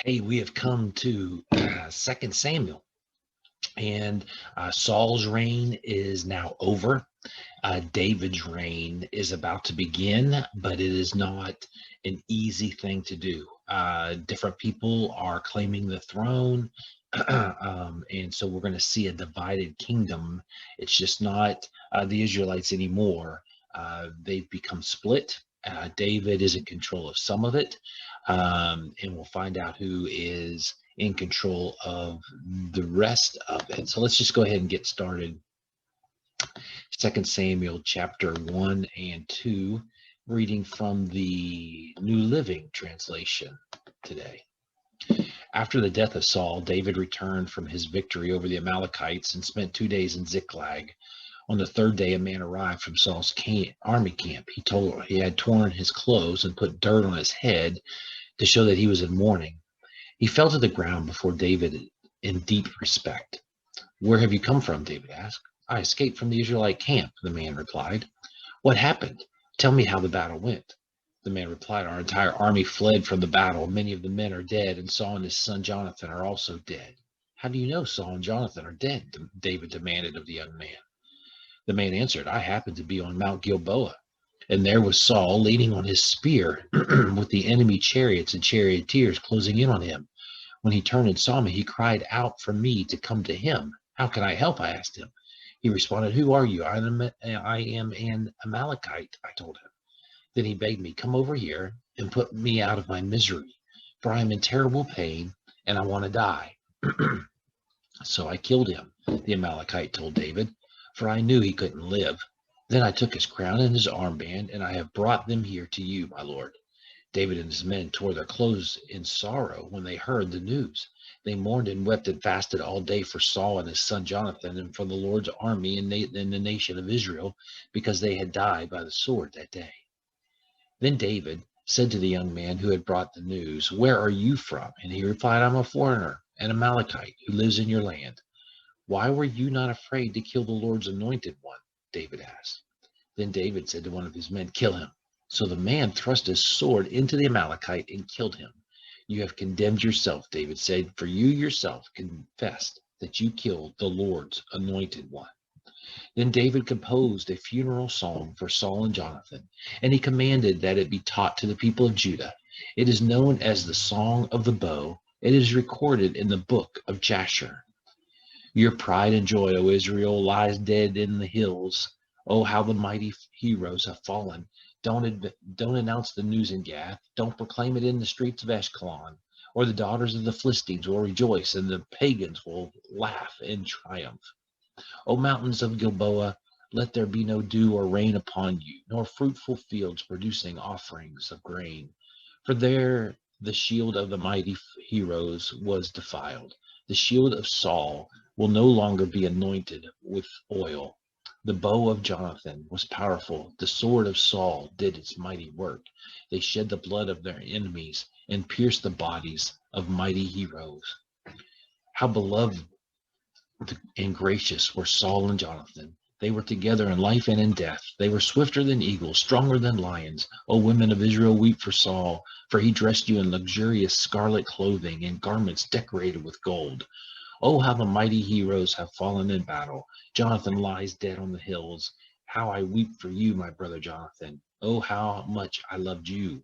Hey, we have come to 2 Samuel, and Saul's reign is now over. David's reign is about to begin, but it is not an easy thing to do. Different people are claiming the throne, and so we're going to see a divided kingdom. It's just not the Israelites anymore. They've become split. David is in control of some of it, and we'll find out who is in control of the rest of it. So let's just go ahead and get started. 2 Samuel chapter 1 and 2, reading from the New Living Translation today. After the death of Saul, David returned from his victory over the Amalekites and spent 2 days in Ziklag. On the third day, a man arrived from Saul's army camp. He had torn his clothes and put dirt on his head to show that he was in mourning. He fell to the ground before David in deep respect. "Where have you come from?" David asked. "I escaped from the Israelite camp," the man replied. "What happened? Tell me how the battle went." The man replied, "Our entire army fled from the battle. Many of the men are dead, and Saul and his son Jonathan are also dead." "How do you know Saul and Jonathan are dead?" David demanded of the young man. The man answered, "I happened to be on Mount Gilboa, and there was Saul leaning on his spear with the enemy chariots and charioteers closing in on him. When he turned and saw me, he cried out for me to come to him. 'How can I help?' I asked him. He responded, 'Who are you?' 'I am an Amalekite,' I told him. Then he begged me, 'Come over here and put me out of my misery, for I am in terrible pain and I want to die.' So I killed him," the Amalekite told David, "for I knew he couldn't live. Then I took his crown and his armband, and I have brought them here to you, my lord." David and his men tore their clothes in sorrow when they heard the news. They mourned and wept and fasted all day for Saul and his son Jonathan and for the Lord's army and the nation of Israel, because they had died by the sword that day. Then David said to the young man who had brought the news, "Where are you from?" And he replied, "I'm a foreigner, an Amalekite, who lives in your land." "Why were you not afraid to kill the Lord's anointed one?" David asked. Then David said to one of his men, "Kill him." So the man thrust his sword into the Amalekite and killed him. "You have condemned yourself," David said, "for you yourself confessed that you killed the Lord's anointed one." Then David composed a funeral song for Saul and Jonathan, and he commanded that it be taught to the people of Judah. It is known as the Song of the Bow. It is recorded in the book of Jasher. "Your pride and joy, O Israel, lies dead in the hills. Oh, how the mighty heroes have fallen. Don't announce the news in Gath. Don't proclaim it in the streets of Ashkelon. Or the daughters of the Philistines will rejoice, and the pagans will laugh in triumph. O mountains of Gilboa, let there be no dew or rain upon you, nor fruitful fields producing offerings of grain. For there the shield of the mighty heroes was defiled. The shield of Saul will no longer be anointed with oil. The bow of Jonathan was powerful. The sword of Saul did its mighty work. They shed the blood of their enemies and pierced the bodies of mighty heroes. How beloved and gracious were Saul and Jonathan. They were together in life and in death. They were swifter than eagles, stronger than lions. O women of Israel, weep for Saul, for he dressed you in luxurious scarlet clothing and garments decorated with gold. Oh, how the mighty heroes have fallen in battle. Jonathan lies dead on the hills. How I weep for you, my brother Jonathan. Oh, how much I loved you,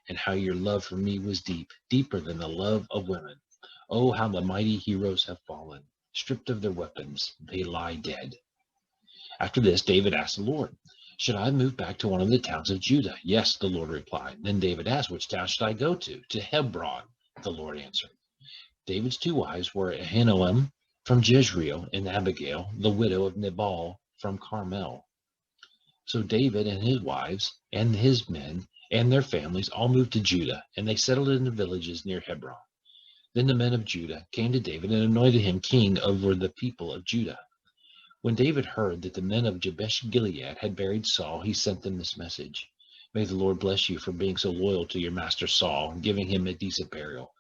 and how your love for me was deep, deeper than the love of women. Oh, how the mighty heroes have fallen. Stripped of their weapons, they lie dead. After this, David asked the Lord, "Should I move back to one of the towns of Judah?" "Yes," the Lord replied. Then David asked, "Which town should I go to?" "To Hebron," the Lord answered. David's two wives were Ahinoam from Jezreel and Abigail, the widow of Nabal from Carmel. So David and his wives and his men and their families all moved to Judah, and they settled in the villages near Hebron. Then the men of Judah came to David and anointed him king over the people of Judah. When David heard that the men of Jabesh Gilead had buried Saul, he sent them this message: "May the Lord bless you for being so loyal to your master Saul and giving him a decent burial.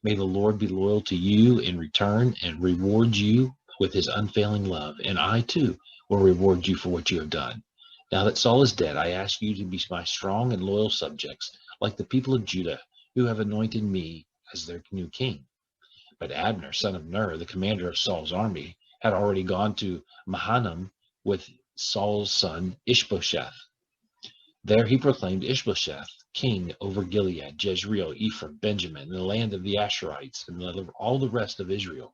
May the Lord be loyal to you in return and reward you with his unfailing love, and I too will reward you for what you have done. Now that Saul is dead, I ask you to be my strong and loyal subjects, like the people of Judah who have anointed me as their new king. But Abner, son of Ner, the commander of Saul's army, had already gone to Mahanaim with Saul's son Ishbosheth. There he proclaimed Ishbosheth king over Gilead, Jezreel, Ephraim, Benjamin, and the land of the Asherites, and all the rest of Israel.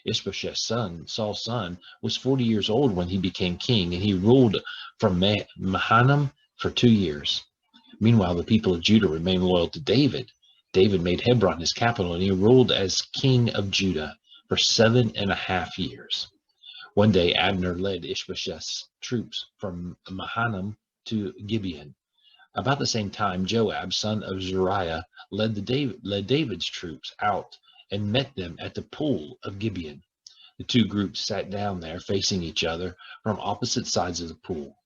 Ishbosheth's son, Saul's son, was 40 years old when he became king, and he ruled from Mahanaim for 2 years. Meanwhile, the people of Judah remained loyal to David. David made Hebron his capital, and he ruled as king of Judah for 7.5 years. One day, Abner led Ishbosheth's troops from Mahanaim to Gibeon. About the same time, Joab, son of Zeruiah, led David's troops out and met them at the pool of Gibeon. The two groups sat down there, facing each other from opposite sides of the pool.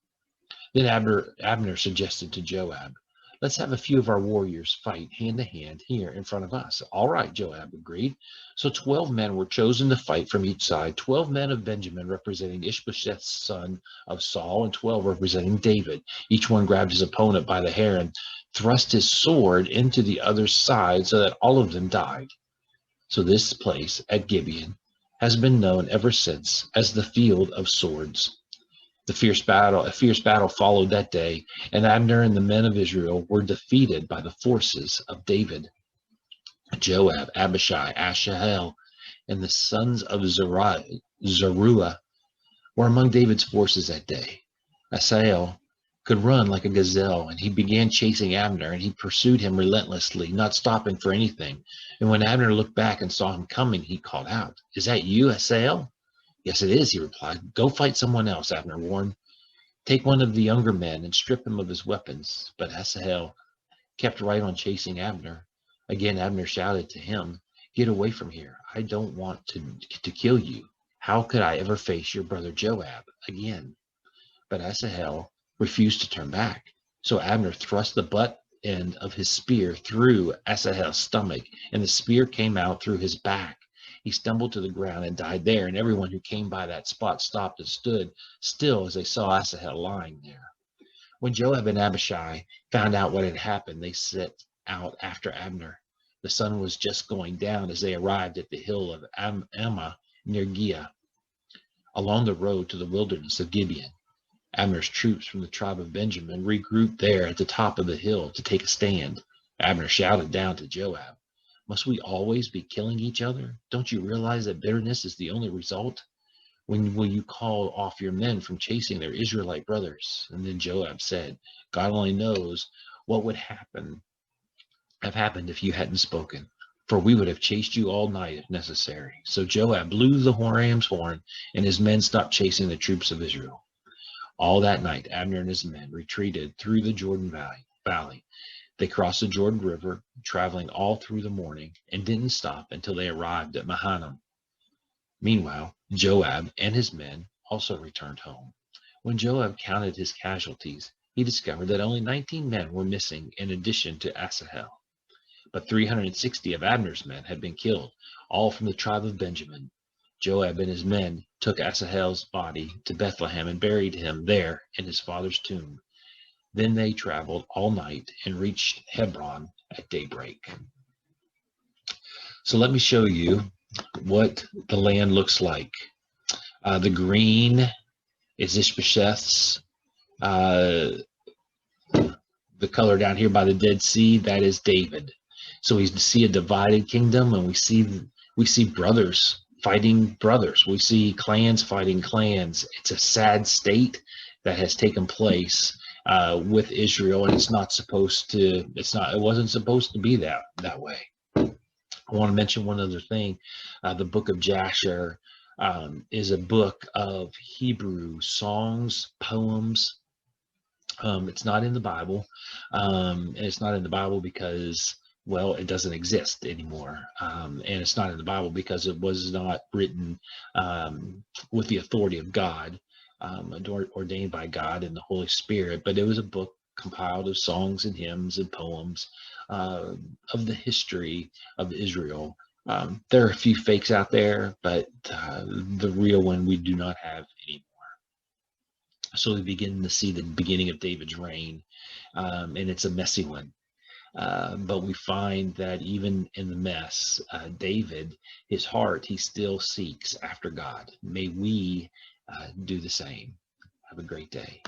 Then Abner suggested to Joab, "Let's have a few of our warriors fight hand to hand here in front of us." "All right," Joab agreed. So 12 men were chosen to fight from each side, 12 men of Benjamin representing Ishbosheth's son of Saul, and 12 representing David. Each one grabbed his opponent by the hair and thrust his sword into the other side so that all of them died. So this place at Gibeon has been known ever since as the Field of Swords. A fierce battle followed that day, and Abner and the men of Israel were defeated by the forces of David. Joab, Abishai, Asahel, and the sons of Zeruiah were among David's forces that day. Asahel could run like a gazelle, and he began chasing Abner, and he pursued him relentlessly, not stopping for anything. And when Abner looked back and saw him coming, he called out, "Is that you, Asahel?" "Yes, it is," he replied. "Go fight someone else," Abner warned. "Take one of the younger men and strip him of his weapons." But Asahel kept right on chasing Abner. Again, Abner shouted to him, "Get away from here. I don't want to kill you. How could I ever face your brother Joab again?" But Asahel refused to turn back. So Abner thrust the butt end of his spear through Asahel's stomach, and the spear came out through his back. He stumbled to the ground and died there, and everyone who came by that spot stopped and stood still as they saw Asahel lying there. When Joab and Abishai found out what had happened, they set out after Abner. The sun was just going down as they arrived at the hill of Ammah near Giah, along the road to the wilderness of Gibeon. Abner's troops from the tribe of Benjamin regrouped there at the top of the hill to take a stand. Abner shouted down to Joab, "Must we always be killing each other? Don't you realize that bitterness is the only result? When will you call off your men from chasing their Israelite brothers?" And then Joab said, "God only knows what would have happened if you hadn't spoken, for we would have chased you all night if necessary." So Joab blew the ram's horn, and his men stopped chasing the troops of Israel. All that night, Abner and his men retreated through the Jordan Valley. They crossed the Jordan River, traveling all through the morning, and didn't stop until they arrived at Mahanaim. Meanwhile, Joab and his men also returned home. When Joab counted his casualties, he discovered that only 19 men were missing in addition to Asahel. But 360 of Abner's men had been killed, all from the tribe of Benjamin. Joab and his men took Asahel's body to Bethlehem and buried him there in his father's tomb. Then they traveled all night and reached Hebron at daybreak. So let me show you what the land looks like. The green is Ishbosheth's. The color down here by the Dead Sea, that is David. So we see a divided kingdom, and we see brothers fighting brothers. We see clans fighting clans. It's a sad state that has taken place with Israel, and it wasn't supposed to be that way. I want to mention one other thing. The book of Jasher is a book of Hebrew songs, poems. It's not in the Bible, and it's not in the Bible because, well, it doesn't exist anymore. And it's not in the Bible because it was not written with the authority of God, ordained by God and the Holy Spirit, but it was a book compiled of songs and hymns and poems of the history of Israel. There are a few fakes out there, but the real one we do not have anymore. So we begin to see the beginning of David's reign, and it's a messy one. But we find that even in the mess, David, his heart, he still seeks after God. May we do the same. Have a great day.